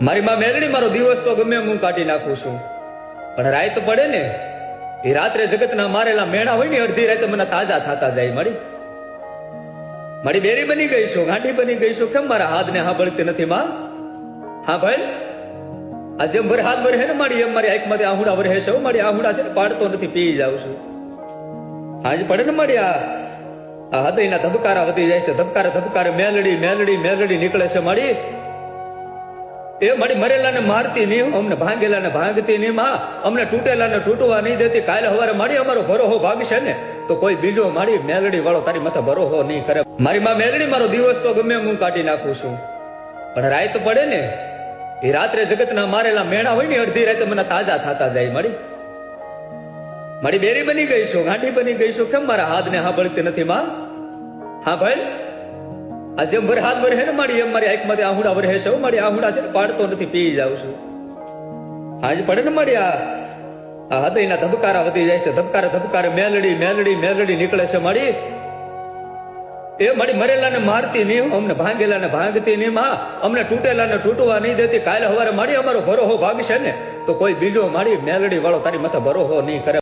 મારી માં મેલડી મારો દિવસ તો ગમે હું કાઢી નાખું છું, પણ રાત પડે ને એ રાત્રે જગતના મારેલા મેણા હોય ને અડધી રાતે મને તાજા થતા જાય. મારી બેરી બની ગઈ છું, ગાંડી બની ગઈ છું. કેમ મારા હાથ ને સાંભળતી નથી માં? હા ભાઈ, આ જેમ ભર હાથ ભરે ને મારી એમ મારી આંખમાંથી આહુડા ભરે છે. મારી આહુડા છે ને પાડતો નથી, પી જાઉં છું. હાજ પડે ને મારી આ હૃદયના ધબકારા વધી જાય છે. ધબકારે ધબકારે મેલડી મેલડી મેલડી નીકળે છે. મારી એ મારી મરેલાને મારતી નહીં, અમને ભાંગેલાને ભાંગતી નહીં માં, અમને તૂટેલાને તૂટવા નહીં દેતી. કાલે સવારે મારી અમારો ભરોહો ભાગશે ને તો કોઈ બીજો મારી મેલડી વાળો તારી માથે ભરોહો નહીં કરે. મારી માં મેલડી મારો દિવસ તો ગમે હું કાઢી નાખું છું, પણ રાત પડે ને એ રાત્રે જગતના મારેલા મેણા હોય ને અડધી રાતે મને તાજા થતા જાય. મારી બેરી બની ગઈ છું, ગાંડી બની ગઈ છું. કેમ મારા હાથ ને સાંભળતી નથી માં? હા ભાઈ, આ જેમ ભર હાથ ભરે ને મારી એમ મારી આંખમાંથી આહુડા ભરે છે. મારી આહુડા છે ને પાડતો નથી, પી જાઉં છું. હાજ પડે ને મારી આ હૃદયના ધબકારા વધી જાય છે. ધબકારે ધબકારે મેલડી મેલડી મેલડી નીકળે છે. મારી એ મારી મરેલાને મારતી નહીં, અમને ભાંગેલાને ભાંગતી નહીં માં, અમને તૂટેલાને તૂટવા નહીં દેતી. કાલે સવારે મારી અમારો ભરોહો ભાગશે ને તો કોઈ બીજો મારી મેલડી વાળો તારી માથે ભરોહો નહીં કરે.